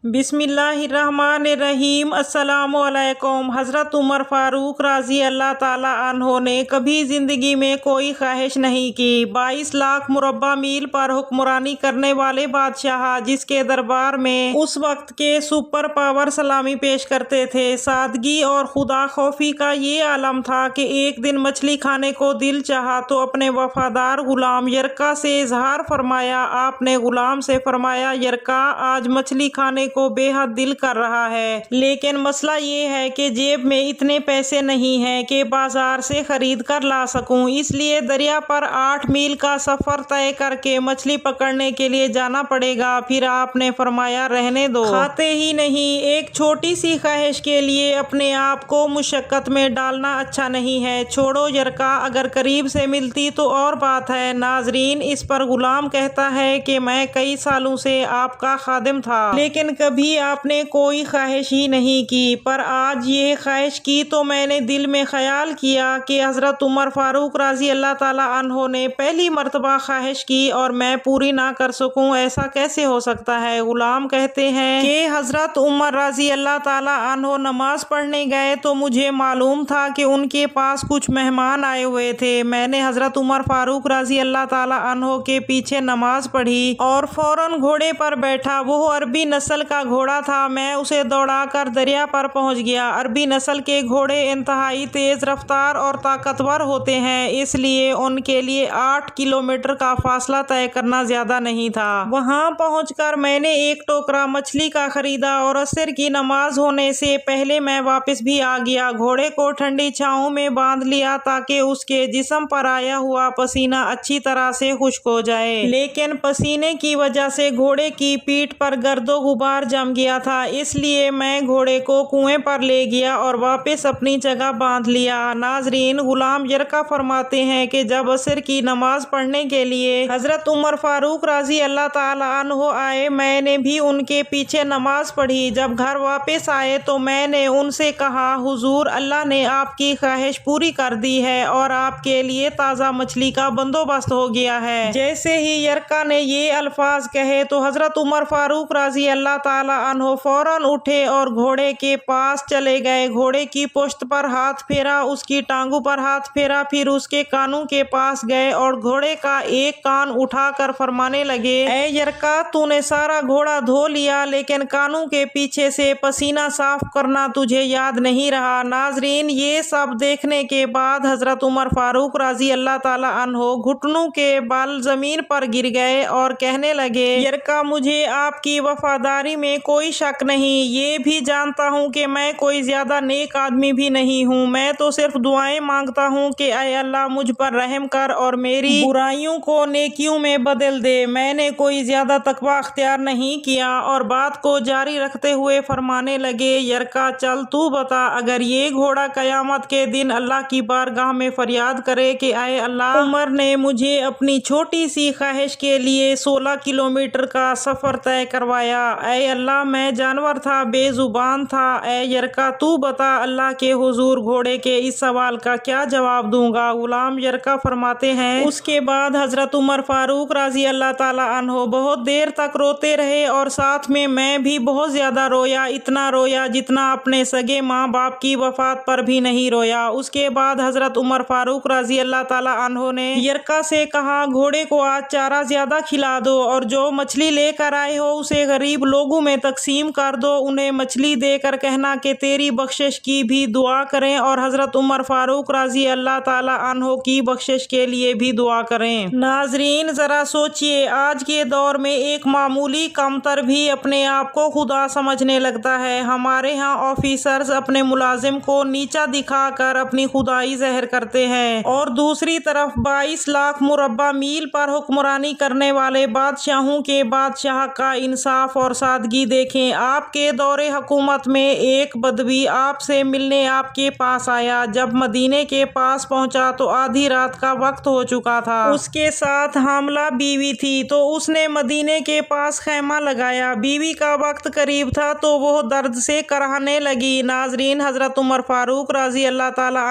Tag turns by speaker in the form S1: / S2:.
S1: بسم اللہ الرحمن الرحیم۔ السلام علیکم۔ حضرت عمر فاروق رضی اللہ تعالیٰ عنہ نے کبھی زندگی میں کوئی خواہش نہیں کی۔ 22 لاکھ مربع میل پر حکمرانی کرنے والے بادشاہ جس کے دربار میں اس وقت کے سپر پاور سلامی پیش کرتے تھے، سادگی اور خدا خوفی کا یہ عالم تھا کہ ایک دن مچھلی کھانے کو دل چاہا تو اپنے وفادار غلام یرکا سے اظہار فرمایا۔ آپ نے غلام سے فرمایا، یرکا آج مچھلی کھانے کو بے حد دل کر رہا ہے، لیکن مسئلہ یہ ہے کہ جیب میں اتنے پیسے نہیں ہیں کہ بازار سے خرید کر لا سکوں، اس لیے دریا پر 8 میل کا سفر طے کر کے مچھلی پکڑنے کے لیے جانا پڑے گا۔ پھر آپ نے فرمایا، رہنے دو، کھاتے ہی نہیں، ایک چھوٹی سی خواہش کے لیے اپنے آپ کو مشقت میں ڈالنا اچھا نہیں ہے، چھوڑو یرکا، اگر قریب سے ملتی تو اور بات ہے۔ ناظرین، اس پر غلام کہتا ہے کہ میں کئی سالوں سے آپ کا خادم تھا، لیکن کبھی آپ نے کوئی خواہش ہی نہیں کی، پر آج یہ خواہش کی تو میں نے دل میں خیال کیا کہ حضرت عمر فاروق رضی اللہ تعالیٰ عنہ نے پہلی مرتبہ خواہش کی اور میں پوری نہ کر سکوں، ایسا کیسے ہو سکتا ہے؟ غلام کہتے ہیں کہ حضرت عمر رضی اللہ تعالیٰ عنہ نماز پڑھنے گئے تو مجھے معلوم تھا کہ ان کے پاس کچھ مہمان آئے ہوئے تھے۔ میں نے حضرت عمر فاروق رضی اللہ تعالیٰ عنہ کے پیچھے نماز پڑھی اور فوراً گھوڑے پر بیٹھا۔ وہ عربی نسل کا گھوڑا تھا، میں اسے دوڑا کر دریا پر پہنچ گیا۔ عربی نسل کے گھوڑے انتہائی تیز رفتار اور طاقتور ہوتے ہیں، اس لیے ان کے لیے 8 کلومیٹر کا فاصلہ طے کرنا زیادہ نہیں تھا۔ وہاں پہنچ کر میں نے ایک ٹوکرا مچھلی کا خریدا اور عصر کی نماز ہونے سے پہلے میں واپس بھی آ گیا۔ گھوڑے کو ٹھنڈی چھاؤں میں باندھ لیا تاکہ اس کے جسم پر آیا ہوا پسینہ اچھی طرح سے خشک ہو جائے، لیکن پسینے کی وجہ سے گھوڑے کی پیٹھ پر گرد و غبار جم گیا تھا، اس لیے میں گھوڑے کو کنویں پر لے گیا اور واپس اپنی جگہ باندھ لیا۔ ناظرین، غلام یرکا فرماتے ہیں کہ جب عصر کی نماز پڑھنے کے لیے حضرت عمر فاروق رضی اللہ تعالیٰ عنہ آئے، میں نے بھی ان کے پیچھے نماز پڑھی۔ جب گھر واپس آئے تو میں نے ان سے کہا، حضور، اللہ نے آپ کی خواہش پوری کر دی ہے اور آپ کے لیے تازہ مچھلی کا بندوبست ہو گیا ہے۔ جیسے ہی یرکا نے یہ الفاظ کہے تو حضرت عمر فاروق رضی اللہ تعالیٰ عنہ فوراً اٹھے اور گھوڑے کے پاس چلے گئے، گھوڑے کی پشت پر ہاتھ پھیرا، اس کی ٹانگوں پر ہاتھ پھیرا، پھر اس کے کانوں کے پاس گئے اور گھوڑے کا ایک کان اٹھا کر فرمانے لگے، اے یرکا، تو نے سارا گھوڑا دھو لیا لیکن کانوں کے پیچھے سے پسینہ صاف کرنا تجھے یاد نہیں رہا۔ ناظرین، یہ سب دیکھنے کے بعد حضرت عمر فاروق رضی اللہ تعالیٰ عنہ گھٹنوں کے بل زمین پر گر گئے اور کہنے لگے، یرکا، مجھے آپ کی وفاداری میں کوئی شک نہیں، یہ بھی جانتا ہوں کہ میں کوئی زیادہ نیک آدمی بھی نہیں ہوں، میں تو صرف دعائیں مانگتا ہوں کہ اے اللہ مجھ پر رحم کر اور میری برائیوں کو نیکیوں میں بدل دے، میں نے کوئی زیادہ تقویٰ اختیار نہیں کیا۔ اور بات کو جاری رکھتے ہوئے فرمانے لگے، یرکا، چل تو بتا، اگر یہ گھوڑا قیامت کے دن اللہ کی بارگاہ میں فریاد کرے کہ اے اللہ، عمر نے مجھے اپنی چھوٹی سی خواہش کے لیے 16 کلومیٹر کا سفر طے کروایا، اے اللہ میں جانور تھا، بے زبان تھا، اے یرکا تو بتا، اللہ کے حضور گھوڑے کے اس سوال کا کیا جواب دوں گا؟ غلام یرکا فرماتے ہیں، اس کے بعد حضرت عمر فاروق رضی اللہ تعالیٰ عنہ بہت دیر تک روتے رہے اور ساتھ میں بھی بہت زیادہ رویا، اتنا رویا جتنا اپنے سگے ماں باپ کی وفات پر بھی نہیں رویا۔ اس کے بعد حضرت عمر فاروق رضی اللہ تعالیٰ عنہ نے یرکا سے کہا، گھوڑے کو آج چارہ زیادہ کھلا دو اور جو مچھلی لے کر آئے ہو اسے غریب لوگوں میں تقسیم کر دو، انہیں مچھلی دے کر کہنا کہ تیری بخشش کی بھی دعا کریں اور حضرت عمر فاروق رضی اللہ تعالیٰ عنہ کی بخشش کے لیے بھی دعا کریں۔ ناظرین، ذرا سوچئے، آج کے دور میں ایک معمولی کمتر بھی اپنے آپ کو خدا سمجھنے لگتا ہے۔ ہمارے ہاں آفیسرز اپنے ملازم کو نیچا دکھا کر اپنی خدائی ظاہر کرتے ہیں، اور دوسری طرف 22 لاکھ مربع میل پر حکمرانی کرنے والے بادشاہوں کے بادشاہ کا انصاف اور سادگی دیکھیں۔ آپ کے دور حکومت میں ایک بدوی آپ سے ملنے آپ کے پاس آیا، جب مدینے کے پاس پہنچا تو آدھی رات کا وقت ہو چکا تھا، اس کے ساتھ حاملہ بیوی تھی، تو اس نے مدینے کے پاس خیمہ لگایا، بیوی کا وقت قریب تھا تو وہ درد سے کرہنے لگی۔ ناظرین، حضرت عمر فاروق رضی اللہ تعالیٰ